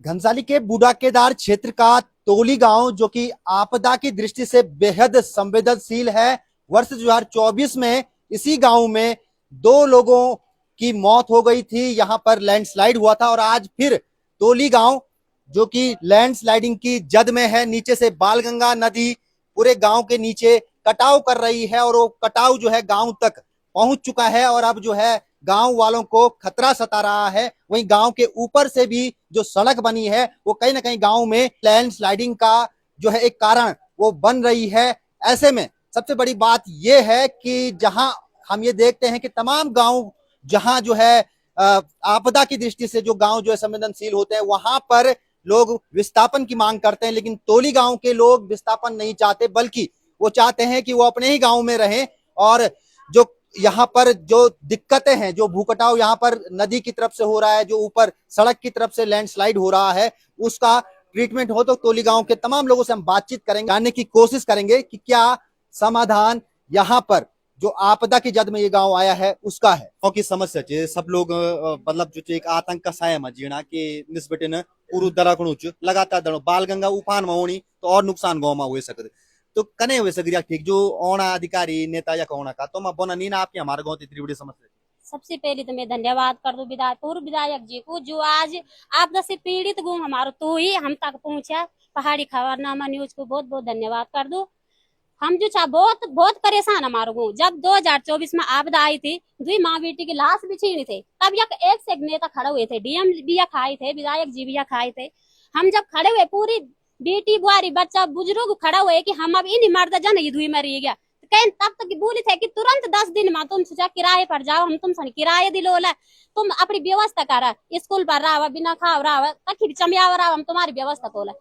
घनसाली के बूढ़ा केदार क्षेत्र का तोली गांव जो कि आपदा की दृष्टि से बेहद संवेदनशील है। वर्ष 2024 में इसी गांव में 2 लोगों की मौत हो गई थी। यहां पर लैंडस्लाइड हुआ था और आज फिर तोली गांव जो कि लैंडस्लाइडिंग की जद में है। नीचे से बालगंगा नदी पूरे गांव के नीचे कटाव कर रही है और वो कटाव जो है गांव तक पहुंच चुका है और अब जो है गांव वालों को खतरा सता रहा है। वहीं गांव के ऊपर से भी जो सड़क बनी है वो कहीं ना कहीं गांव में लैंडस्लाइडिंग का जो है एक कारण वो बन रही है। ऐसे में सबसे बड़ी बात यह है कि जहां हम ये देखते हैं कि तमाम गांव जहां जो है आपदा की दृष्टि से जो गांव जो है संवेदनशील होते हैं वहां पर लोग विस्थापन की मांग करते हैं, लेकिन तोली गांव के लोग विस्थापन नहीं चाहते बल्कि वो चाहते हैं कि वो अपने ही गांव में रहें। और जो यहाँ पर जो दिक्कतें हैं, जो भूकटाव यहाँ पर नदी की तरफ से हो रहा है, जो ऊपर सड़क की तरफ से लैंडस्लाइड हो रहा है, उसका ट्रीटमेंट हो तो तोली गांव के तमाम लोगों से हम बातचीत करेंगे, जानने की कोशिश करेंगे कि क्या समाधान यहाँ पर जो आपदा की जद में ये गांव आया है उसका है। गांव की समस्या छे सब लोग मतलब जो एक आतंक का साया में जीना के निस्बतन पूरू दरकणुच लगातार दणो बालगंगा उफान में होनी तो और नुकसान गांव में हो सकते तो कने हुए सगरिया ठीक जो ओना अधिकारी नेता या कोना का तो मैं बोना नीन आपकी हमारे गांव इतनी बड़ी समस्या। सबसे पहले तो मैं धन्यवाद कर दूं पूर्व विधायक जी को जो आज आपदा से पीड़ित गो हमारो तो ही हम तक पहुंचा। पहाड़ी खबरनामा न्यूज को बहुत बहुत धन्यवाद कर दूं। हम जो चाह बहुत बहुत परेशान हमारे गो। जब 2024 में आपदा आई थी, 2 माँ बेटी की लाश भी छीनी थे, तब एक से एक नेता खड़े हुए थे, डीएम भी खाए थे, विधायक जी भी खाए थे। हम जब खड़े हुए पूरी बेटी बुआरी बच्चा बुजुर्ग खड़ा हुए कि हम अब इन मर्द जन युद्ध मरी गया कहीं तब तक बोली थे कि तुरंत 10 दिन में तुम सोचा किराए पर जाओ, हम तुम किराए दिलोला, तुम अपनी व्यवस्था करा, स्कूल पर रहा बिना खाओ रहा तक चमिया रहा, हम तुम्हारी व्यवस्था तोला।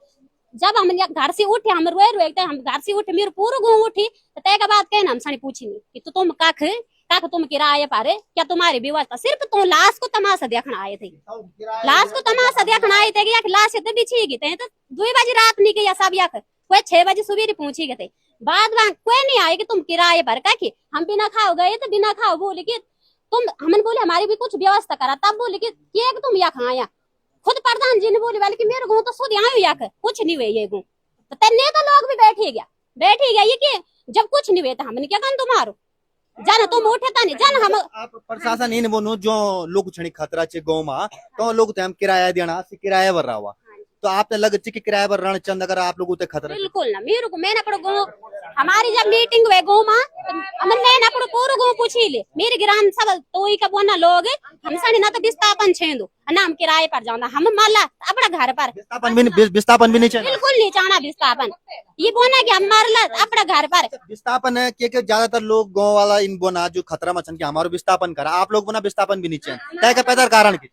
जब हम घर से उठे हम रोए रोए हम घर से उठे मेरे पूरा गाँव उठी तो के बाद कहना हम सनी पूछी नहीं कि तुम कख कख तुम किराए पर क्या तुम्हारी व्यवस्था, सिर्फ तुम लाश को तमाशा देखना आए थे, लाश को तमाशा देखना आए थे कि लाश तो बिछी गई तो 2 बजे रात नहीं गया सब यख कोई 6 बजे सुबह पहुंची गए थे। बाद में कोई नहीं आए कि तुम किराए पर का कि हम बिना खाओ गए तो बिना खाओ बोले कि तुम हमने बोले हमारी भी कुछ व्यवस्था करा, तब बोले कि तुम यहाँ खाया। खुद प्रधान जी ने बोले वाले कि मेरे गो तो खुद यहाँ यहाँ कुछ नहीं हुए ये गो तो नेता लोग भी बैठे गया ये कि जब कुछ नहीं हुए तो हमने क्या कहना तुम्हारो जाना तुम उठे था नहीं जाना हम आप प्रशासन इन बोनो जो लोग छणी खतरा छे गांव में तो लोग हम किराया देना से किराया भर रहा हुआ तो आपने लग कि किराया पर रण चंद अगर आप लोगों ते खतरा बिल्कुल ना मेरे को मैंने अपने गाँव हमारी जब मीटिंग हुए गाँव में हमने मैंने अपने पूरा गाँव पूछी ले मेरे ग्राम सब तो ही का बोना लोग हमसे ना तो विस्थापन छेंदो ना हम किराए पर जाना हम माला अपना घर पर विस्थापन भी नहीं चाहिए, बिल्कुल नहीं चाहना विस्थापन ये बोना कि हम मारला अपना घर पर विस्थापन है कि ज्यादातर लोग गाँव वाला इन बोना जो खतरा मचन के हमारा विस्थापन करा आप लोग बोना विस्थापन भी नहीं चाहिए तय का पैदा कारण की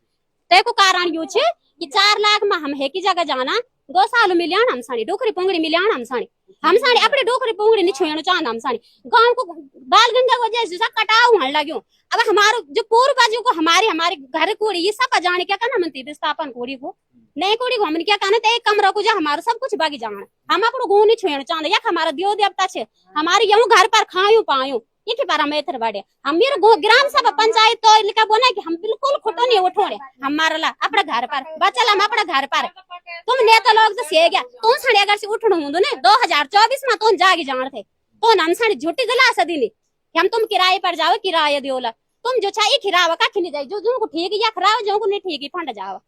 तय को कारण यूं छे कि 4 लाख में हम है की जगह जाना 2 साल मिलियन हम सानी डोकरी पोंगड़ी मिलियन हम सानी अपने डोकरी पोंगड़ी नहीं छोड़ना चाहना हम सानी गांव को बालगंगा को जैसे कटाव होने लग्यो। अब हमारो जो पूर्व बाजू को हमारे घर कोड़ी ये सब जाने क्या करना मनती विस्थापन कोड़ी को नहीं कोड़ी को हमने क्या कहना तो एक कमरा को जो हमारा सब कुछ बागी जाना हम अपनो गो नहीं छोड़ना चाहना या हमारा देव देवता छे हमारे यूं घर पर खायूं पायूं ये के पैरामीटर बढ़े हम मेरे ग्राम सभा पंचायत तो लिखा बोना कि हम बिल्कुल खुटो नहीं उठोड़े हमारा ला अपने घर पर बचल हम अपने घर पर तुम नेता लोग तो से गया तुम सड़े अगर से उठनो हुंदो ने 2024 में तुम जागी जान थे तो हम सड़ी झूठी दिला सदी ने हम तुम किराए पर जाओ किराया दियोला तुम जो चाहिए खिरावा का खिनी जाए जो को ठीक या खराब जो को नहीं ठीक फंड जाओ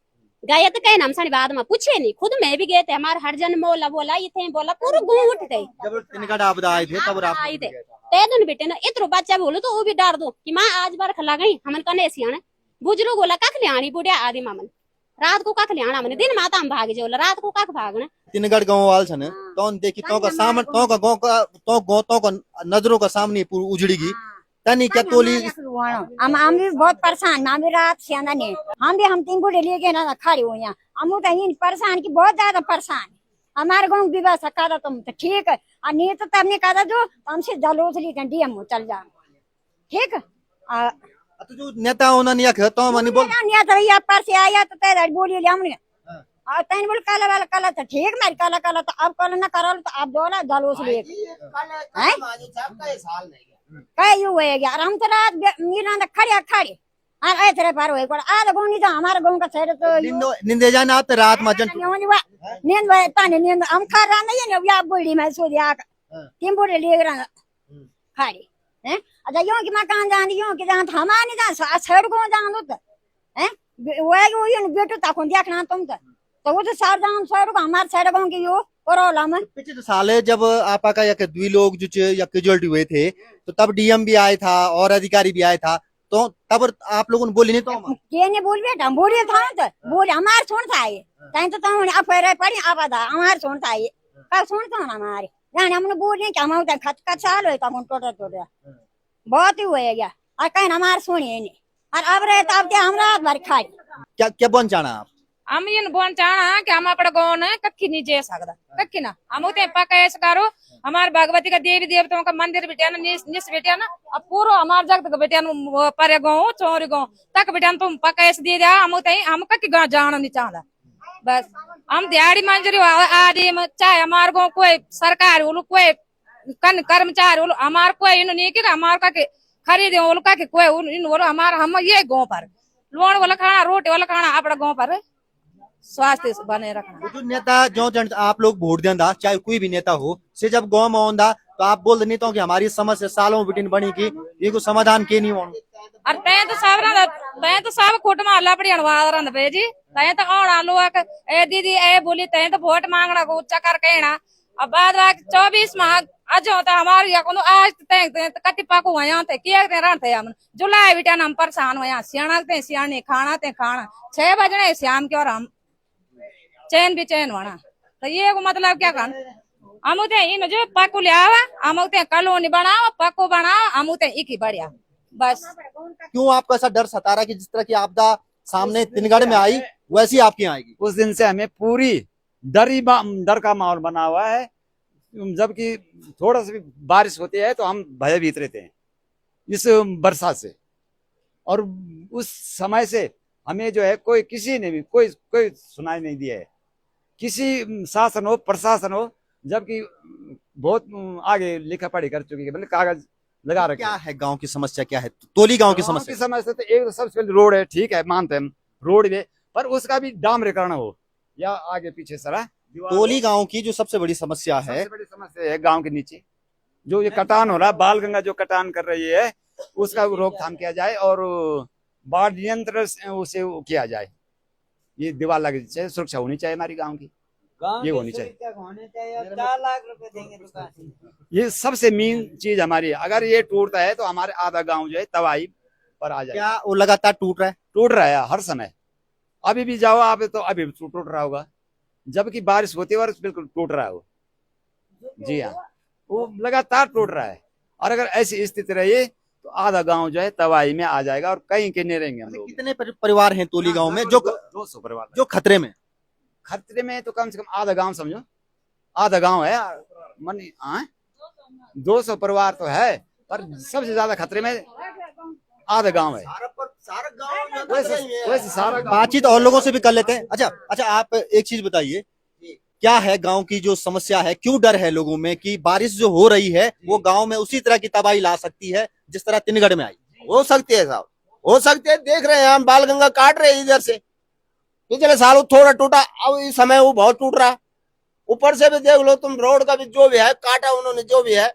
गए तो कहीं हम सानी बाद में पूछे नहीं खुद मैं भी गए थे हमारे हर जन मोला बोला ये थे बोला पूरा गाँव उठते जब तिनका आपदा आए थे तब आप आए थे तेदुन बेटे ना इतरो बच्चा बोलो तो वो भी डर दो कि माँ आज बरख लगई हमन कने सियाने बुजुर्ग बोला कख लियाणी बुढ़िया आदि मामन रात को कख लियाना हमने दिन माता हम भाग जोला रात को कख भागना तिनगढ़ गांव वाल छन तो देखी तो का सामने तो का गांव का तो का नजरों का सामने पूरी उजड़ीगी तनी क्या तोली हम भी बहुत परेशान हम भी रात से आना नहीं हम 3 बूढ़े लेके ना खड़े हुए हैं हम तो इन परेशान की बहुत ज्यादा परेशान हमारे गाँव व्यवस्था करा तुम तो ठीक है और नहीं तो तब नहीं करा जो हमसे जलोस लेकर डीएम चल जाओ ठीक तो जो नेता होना नहीं है तो मनी बोल नेता भैया पर से आया तो तेरा बोली ले हमने और तैन बोल काला वाला काला तो ठीक मेरे काला काला तो अब कल ना करो तो अब बोला जलोस ले कई यू है यार हम तो रात मीरा खड़े खड़े और ऐसे पार हुए पर आधा गाँव नहीं था हमारे गाँव का साइड तो निंदे जाना आप रात मजन नींद ताने नींद हम खा रहा नहीं है या बोली मैं सो दिया तीन बोले ले रहा खाड़ी हैं अच्छा यूं कि मकान जान यूं कि जान हमारे नहीं जान साइड गाँव जान तो हैं वो यूं बेटो ताकूं देखना तुम तो वो तो सार जान साइड को हमारे साइड गाँव की यो प्रॉब्लम पिछले साल जब आपा का या दुई लोग जो या कैजुअलिटी हुए थे तो तब डीएम भी आया था और अधिकारी भी आया था तो तब आप लोगों ने बोली नहीं तो ये नहीं बोल बेटा बोलिए था तो बोले हमारे सुनता है कहीं तो तुम आप पड़ी आप हमारे सुनता है कब सुनता ना हमारे यानी हमने बोले कि हम खत का साल हो तो टोटा बहुत ही हुए गया और कहीं हमारे सुनिए नहीं और अब रहे तो अब हम रात भर खाई क्या क्या बन जाना आप हम इन बोन चाहना कि हम अपने गाँव ने कक्की नहीं जे सकदा कक्की ना हम उते पक्का ऐसा करो हमारे भगवती का देवी देवताओं का मंदिर बिटिया ना निस बिटिया ना अब पूरा हमारे जगत का बिटिया परे गाँव चौरी गाँव तक बिटिया तुम पक्का ऐसे दे दिया हम कक्की गाँव जाना नहीं चाहता बस हम दिहाड़ी मंजूरी आदि चाहे हमारे गाँव कोई सरकार कोई कर्मचारी हमारे कोई नहीं कि हमारे का खरीदे वो का कोई इन बोलो हमारा हम ये गाँव पर लोन वाला खाना रोटी वाला खाना अपने गाँव पर स्वास्थ्य बने रखना जो नेता जो जन आप लोग वोट देंदा चाहे कोई भी नेता हो से जब गांव में आंदा तो आप बोल देनी तो कि हमारी समस्या सालों बिटिन बनी की ये को समाधान के नहीं होना और तै तो सब खुट में लपड़ी अनवाद रंद पे जी तै तो आना लोग ए दीदी ए बोली तै तो वोट मांगना को उच्चा कर कहना अब बाद 24 माह अजो तो हमारे या को आज तै कति पाको वया थे के रण थे हम जुलाई बिटिया हम परेशान होया सियाना ते सियाने खाना ते खाना 6 बजने शाम के और हम चैन भी चैन होना तो ये को मतलब क्या कहना हम उते इन जो पक्को ले आवा हम उते कॉलोनी बनाओ पक्को बनाओ हम उते एक ही बढ़िया बस क्यों आपको ऐसा डर सता रहा है कि जिस तरह की आपदा सामने तिनगढ़ में आई वैसी आपकी आएगी उस दिन से हमें पूरी डर का माहौल बना हुआ है जबकि थोड़ा सा भी बारिश होती है तो हम भयभीत रहते हैं इस बरसात से और उस समय से हमें जो है कोई किसी ने भी कोई सुनाई नहीं दिया है किसी शासन हो प्रशासन हो जबकि बहुत आगे लिखा पढ़ी कर चुकी है मतलब कागज लगा रखे क्या है गांव की समस्या क्या है तोली गांव की समस्या तो एक सबसे पहले रोड है ठीक है मानते हैं रोड में पर उसका भी डामरीकरण हो या आगे पीछे सरा तोली गांव की जो सबसे बड़ी समस्या है गांव के नीचे जो ये कटान हो रहा है बाल गंगा जो कटान कर रही है उसका रोकथाम किया जाए और बाढ़ नियंत्रण उसे किया जाए ये दीवार लगी चाहिए सुरक्षा होनी चाहिए हमारी गांव की ये होनी चाहिए 4 लाख रुपए देंगे दुकान ये सबसे मेन चीज हमारी है अगर ये टूटता है तो हमारे आधा गांव जो है तबाही पर आ जाए क्या वो लगातार टूट रहा है हर समय अभी भी जाओ आप तो अभी टूट रहा होगा जबकि बारिश होती है और बिल्कुल टूट रहा है वो जी हाँ वो लगातार टूट रहा है और अगर ऐसी स्थिति रही तो आधा गांव जो है तबाही में आ जाएगा और कहीं के नहीं रहेंगे हम लोग कितने परिवार हैं तोली गांव में जो 200 परिवार जो खतरे में तो कम से कम आधा गांव समझो आधा गांव है मन 200 परिवार तो है पर सबसे ज्यादा खतरे में आधा गांव है वैसे सारा बातचीत और लोगों से भी कर लेते हैं अच्छा आप एक चीज बताइए क्या है गांव की जो समस्या है क्यों डर है लोगों में कि बारिश जो हो रही है वो गांव में उसी तरह की तबाही ला सकती है जिस तरह तिनगढ़ में आई हो सकती है साहब हो सकते है देख रहे हैं हम बाल गंगा काट रहे हैं इधर से पिछले साल वो थोड़ा टूटा अब इस समय वो बहुत टूट रहा है ऊपर से भी देख लो तुम रोड का भी जो भी है काटा उन्होंने जो भी है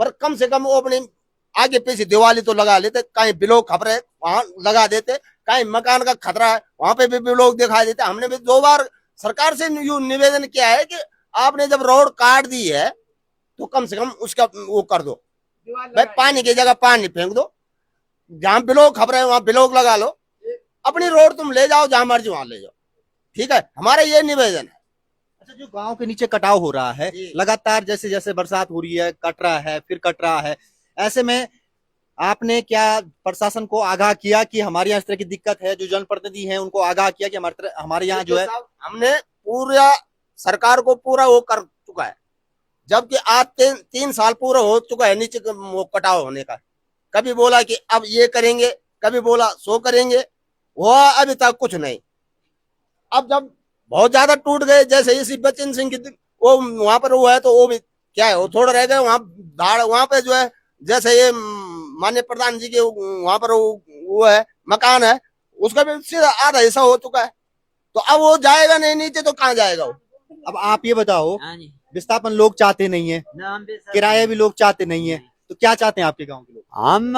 पर कम से कम वो अपने आगे पीछे दिवाली तो लगा लेते कहीं ब्लॉक खबरें वहां लगा देते कहीं मकान का खतरा है वहां पे भी ब्लॉक दिखाई देते हमने भी 2 बार सरकार से निवेदन किया है कि आपने जब रोड काट दी है तो कम से कम उसका वो कर दो भाई पानी की जगह पानी फेंक दो जहां ब्लॉक खबरें वहां ब्लॉक लगा लो अपनी रोड तुम ले जाओ जहां मर्जी वहां ले जाओ ठीक है हमारा ये निवेदन है। अच्छा जो गांव के नीचे कटाव हो रहा है लगातार जैसे जैसे बरसात हो रही है कट रहा है फिर कट रहा है ऐसे में आपने क्या प्रशासन को आगाह किया कि हमारे यहाँ इस तरह की दिक्कत है जो जनप्रतिनिधि हैं उनको आगाह किया कि हमारे यहाँ जो है हमने पूरा सरकार को पूरा वो कर चुका है जबकि आज 3 साल पूरा हो चुका है नीचे वो कटाव होने का कभी बोला कि अब ये करेंगे कभी बोला सो करेंगे वो अभी तक कुछ नहीं अब जब बहुत ज्यादा टूट गए जैसे इसी बच्चन सिंह की वो वहां पर वो है तो वो भी क्या है वो थोड़ा रह गए वहां पे जो है जैसे ये माननीय प्रधान जी के वहां पर वो है मकान है, उसका भी सीधा आधा हिस्सा हो चुका है। तो अब वो जाएगा नहीं नीचे तो कहाँ जाएगा वो। अब आप ये बताओ, हाँ जी। विस्थापन लोग चाहते नहीं है, नाम पे सब- किराया भी लोग चाहते नहीं है, तो क्या चाहते हैं आपके गांव के लोग? हम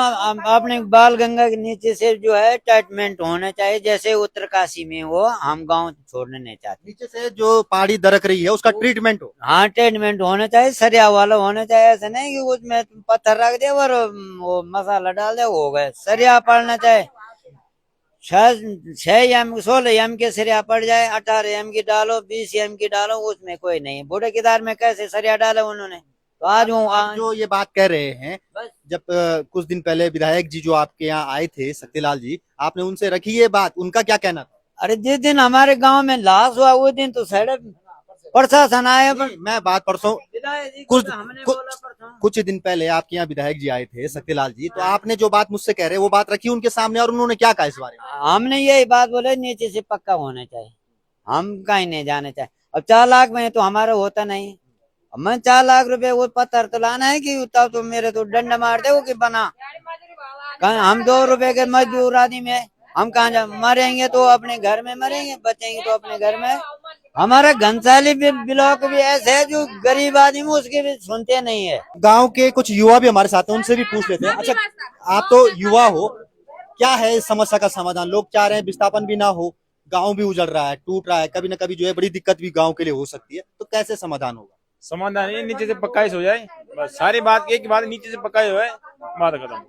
अपने बाल गंगा के नीचे से जो है ट्रीटमेंट होना चाहिए, जैसे उत्तरकाशी में वो हम गांव छोड़ने नहीं चाहते। नीचे से जो पहाड़ी दरक रही है उसका ट्रीटमेंट हो। हाँ ट्रीटमेंट होना चाहिए, सरिया वाला होना चाहिए, ऐसा नहीं कि उसमें तुम पत्थर रख दे और वो मसाला डाल दे हो गए। सरिया पड़ना चाहिए, 6 16 एम के सरिया पड़ जाए, 18 एम की डालो, 20 एम की डालो, उसमें कोई नहीं है। बूढ़े किदार में कैसे सरिया डाला उन्होंने, तो आज आप जो ये बात कह रहे हैं, बस। जब कुछ दिन पहले विधायक जी जो आपके यहाँ आए थे, शक्तिलाल जी, आपने उनसे रखी ये बात, उनका क्या कहना था? अरे जिस दिन हमारे गांव में लाश हुआ उस दिन तो सड़क प्रशासन आया, पर मैं बात परसों कुछ हमने कुछ- बोला परसों। कुछ दिन पहले आपके यहाँ विधायक जी आए थे, शक्तिलाल जी, तो आपने जो बात मुझसे कह रहे हैं वो बात रखी उनके सामने, और उन्होंने क्या कहा इस बारे में? हमने यही बात बोले नीचे से पक्का होना चाहिए, हम कहीं नहीं जाने चाहिए। अब 4 लाख में तो हमारा होता नहीं, अब मैं 4 लाख रुपए वो पत्थर तो लाना है कि तब तो मेरे तो डंडा मार दे वो कि बना। हम 2 रुपए के मजदूर आदमी में हम कहाँ जा, मरेंगे तो अपने घर में मरेंगे, बचेंगे तो अपने घर में। हमारा घनसाली ब्लॉक भी ऐसे है जो गरीब आदमी उसके भी सुनते नहीं है। गांव के कुछ युवा भी हमारे साथ हैं, उनसे भी पूछ लेते हैं। अच्छा, आप तो युवा हो, क्या है इस समस्या का समाधान? लोग चाह रहे हैं विस्थापन भी ना हो, गांव भी उजड़ रहा है, टूट रहा है, कभी ना कभी जो है बड़ी दिक्कत भी गांव के लिए हो सकती है, तो कैसे समाधान होगा? समाधान ये नीचे से पक्काइश हो जाए, बस सारी बात एक बात, नीचे से पक्काइश हो जाए, बात खत्म।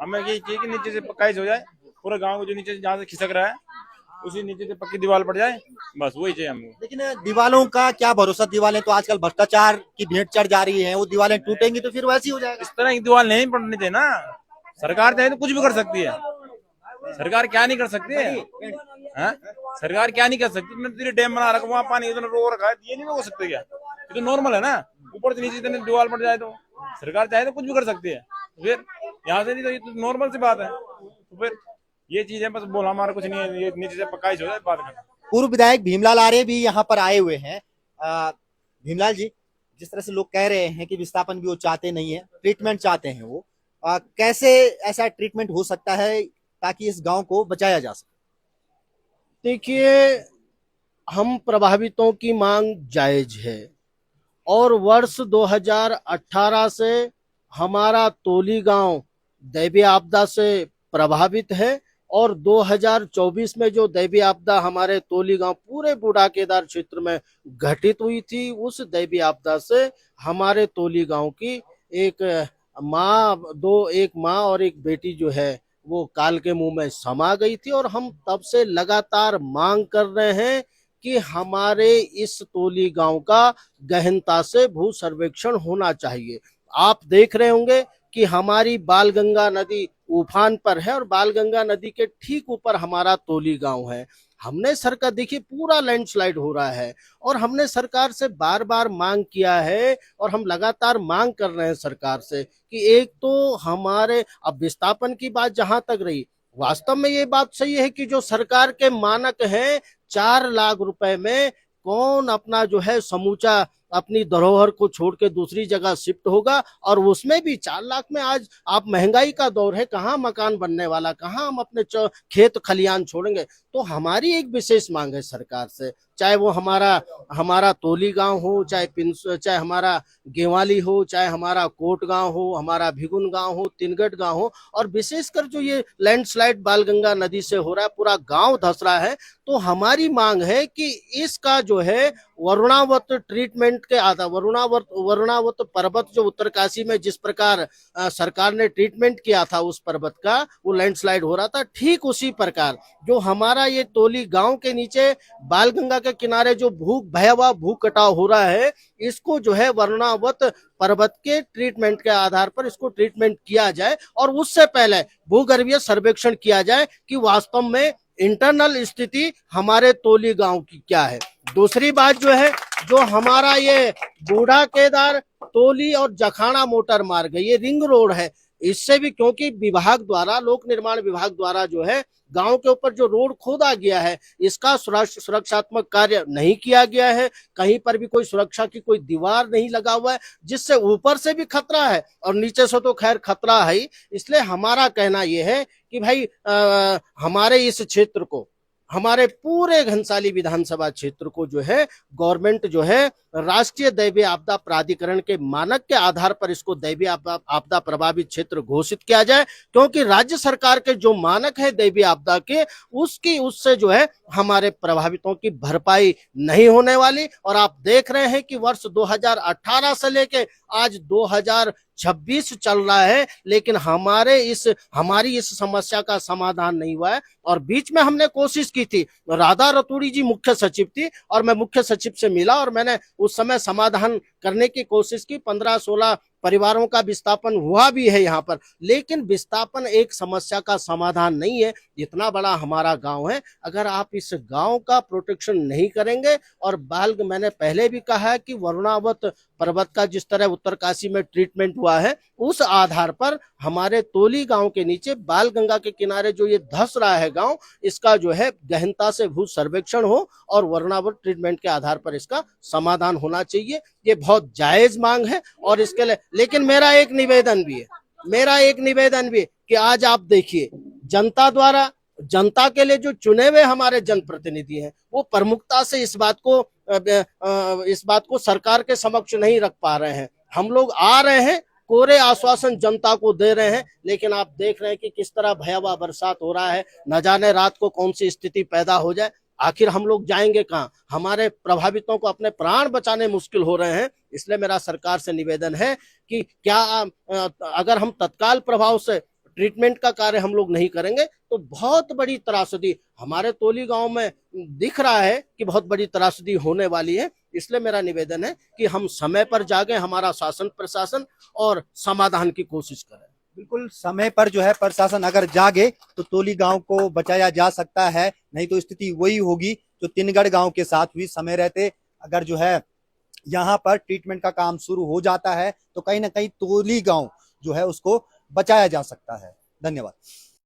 हमें ये चाहिए कि नीचे से पक्काइश हो जाए, पूरे गांव को जो नीचे से जहाँ से खिसक रहा है उसी नीचे से पक्की दीवार पड़ जाए, बस वही चाहिए हमको। लेकिन दीवालों का क्या भरोसा, दीवारें तो आजकल भ्रष्टाचार की भेंट चढ़ जा रही है, वो दीवारें टूटेंगी तो फिर वैसी हो जाएगा। इस तरह की दीवार नहीं पड़नी चाहिए ना। सरकार चाहे तो कुछ भी कर सकती है, सरकार क्या नहीं कर सकती है? हाँ? सरकार क्या नहीं कर सकती? डैम बना रखा, वहाँ पानी इतना रो रखा है, ये नहीं हो सकता क्या? ये तो नॉर्मल है ना, ऊपर से नीचे इतने दीवार पड़ जाए तो सरकार चाहे तो कुछ भी कर सकती है। फिर यहाँ से नहीं तो ये तो नॉर्मल सी बात है। तो फिर ये चीज है, बस बोला हमारा कुछ नहीं है, ये नीचे से पक्का हो जाए, बात खत्म। पूर्व विधायक भीमलाल आर्य भी यहाँ पर आए हुए हैं। भीमलाल जी, जिस तरह से लोग कह रहे हैं कि विस्थापन भी वो चाहते नहीं है, ट्रीटमेंट चाहते हैं वो, कैसे ऐसा ट्रीटमेंट हो सकता है ताकि इस गांव को बचाया जा सके? देखिए, हम प्रभावितों की मांग जायज है और वर्ष 2018 से हमारा तोली गांव दैवीय आपदा से प्रभावित है और 2024 में जो दैवीय आपदा हमारे तोली गांव पूरे बूढ़ा केदार क्षेत्र में घटित हुई थी, उस दैवीय आपदा से हमारे तोली गांव की एक माँ और एक बेटी जो है वो काल के मुंह में समा गई थी। और हम तब से लगातार मांग कर रहे हैं कि हमारे इस तोली गांव का गहनता से भू सर्वेक्षण होना चाहिए। आप देख रहे होंगे कि हमारी बालगंगा नदी उफान पर है और बालगंगा नदी के ठीक ऊपर हमारा तोली गांव है। हमने सरकार, देखिए पूरा लैंडस्लाइड हो रहा है और हमने सरकार से बार बार मांग किया है और हम लगातार मांग कर रहे हैं सरकार से कि एक तो हमारे, अब विस्थापन की बात जहां तक रही, वास्तव में ये बात सही है कि जो सरकार के मानक हैं 4 लाख रुपए में कौन अपना जो है समूचा अपनी धरोहर को छोड़ के दूसरी जगह शिफ्ट होगा, और उसमें भी 4 लाख में आज आप महंगाई का दौर है, कहाँ मकान बनने वाला, कहाँ हम अपने खेत खलियान छोड़ेंगे। तो हमारी एक विशेष मांग है सरकार से, चाहे वो हमारा तोली गांव हो, चाहे हमारा गेवाली हो, चाहे हमारा कोट गांव हो, हमारा भिगुन गांव हो, तिनगट गांव हो, और विशेषकर जो ये लैंडस्लाइड बालगंगा नदी से हो रहा है, पूरा गांव धंस रहा है। तो हमारी मांग है कि इसका जो है वरुणावत ट्रीटमेंट के आधार, वरुणावत पर्वत जो उत्तरकाशी में जिस प्रकार सरकार ने ट्रीटमेंट किया था उस पर्वत का, वो लैंडस्लाइड हो रहा था, ठीक उसी प्रकार जो हमारा ये तोली गांव के नीचे बालगंगा के किनारे जो भयावह भू कटाव हो रहा है, इसको जो है वरुणावत पर्वत के ट्रीटमेंट के आधार पर इसको ट्रीटमेंट किया जाए और उससे पहले भूगर्भीय सर्वेक्षण किया जाए कि वास्तव में इंटरनल स्थिति हमारे तोली गांव की क्या है। दूसरी बात जो है, जो हमारा ये बूढ़ा केदार, तोली और जखाना मोटर मार्ग है, ये रिंग रोड है, इससे भी क्योंकि विभाग द्वारा, लोक निर्माण विभाग द्वारा जो है गांव के ऊपर जो रोड खोदा गया है, इसका सुरक्षात्मक कार्य नहीं किया गया है, कहीं पर भी कोई सुरक्षा की कोई दीवार नहीं लगा हुआ है, जिससे ऊपर से भी खतरा है और नीचे से तो खैर खतरा है ही। इसलिए हमारा कहना यह है कि भाई हमारे इस क्षेत्र को, हमारे पूरे घनसाली विधानसभा क्षेत्र को जो है गवर्नमेंट जो है राष्ट्रीय दैवीय आपदा प्राधिकरण के मानक के आधार पर इसको दैवीय आपदा प्रभावित क्षेत्र घोषित किया जाए, क्योंकि राज्य सरकार के जो मानक है दैवीय आपदा के, उससे जो है हमारे प्रभावितों की भरपाई नहीं होने वाली। और आप देख रहे हैं कि वर्ष 2018 से लेके आज 2026 चल रहा है, लेकिन हमारी इस समस्या का समाधान नहीं हुआ है। और बीच में हमने कोशिश की थी, राधा रतूड़ी जी मुख्य सचिव थी और मैं मुख्य सचिव से मिला और मैंने उस समय समाधान करने की कोशिश की। 15-16 परिवारों का विस्थापन हुआ भी है यहाँ पर, लेकिन विस्थापन एक समस्या का समाधान नहीं है। इतना बड़ा हमारा गांव है, अगर आप इस गांव का प्रोटेक्शन नहीं करेंगे, और मैंने पहले भी कहा है कि वरुणावत पर्वत का जिस तरह उत्तरकाशी में ट्रीटमेंट हुआ है, उस आधार पर हमारे तोली गांव के नीचे बाल गंगा के किनारे जो ये धस रहा है गांव, इसका जो है गहनता से भू सर्वेक्षण हो और वरुणावत ट्रीटमेंट के आधार पर इसका समाधान होना चाहिए। ये बहुत जायज मांग है और इसके लिए, लेकिन मेरा एक निवेदन भी है कि आज आप देखिए, जनता द्वारा, जनता के लिए जो चुने हुए हमारे जनप्रतिनिधि हैं, वो प्रमुखता से इस बात को सरकार के समक्ष नहीं रख पा रहे हैं। हम लोग आ रहे हैं, कोरे आश्वासन जनता को दे रहे हैं, लेकिन आप देख रहे हैं कि किस तरह भयावह बरसात हो रहा है, न जाने रात को कौन सी स्थिति पैदा हो जाए। आखिर हम लोग जाएंगे कहाँ? हमारे प्रभावितों को अपने प्राण बचाने मुश्किल हो रहे हैं। इसलिए मेरा सरकार से निवेदन है कि क्या अगर हम तत्काल प्रभाव से ट्रीटमेंट का कार्य हम लोग नहीं करेंगे तो बहुत बड़ी त्रासदी हमारे तोली गांव में दिख रहा है कि बहुत बड़ी त्रासदी होने वाली है। इसलिए मेरा निवेदन है कि हम समय पर जागे, हमारा शासन प्रशासन, और समाधान की कोशिश करें। बिल्कुल समय पर जो है प्रशासन अगर जागे तो तोली गांव को बचाया जा सकता है, नहीं तो स्थिति वही होगी जो तिनगढ़ गांव के साथ हुई। समय रहते अगर जो है यहाँ पर ट्रीटमेंट का काम शुरू हो जाता है तो कहीं ना कहीं तोली गांव जो है उसको बचाया जा सकता है। धन्यवाद।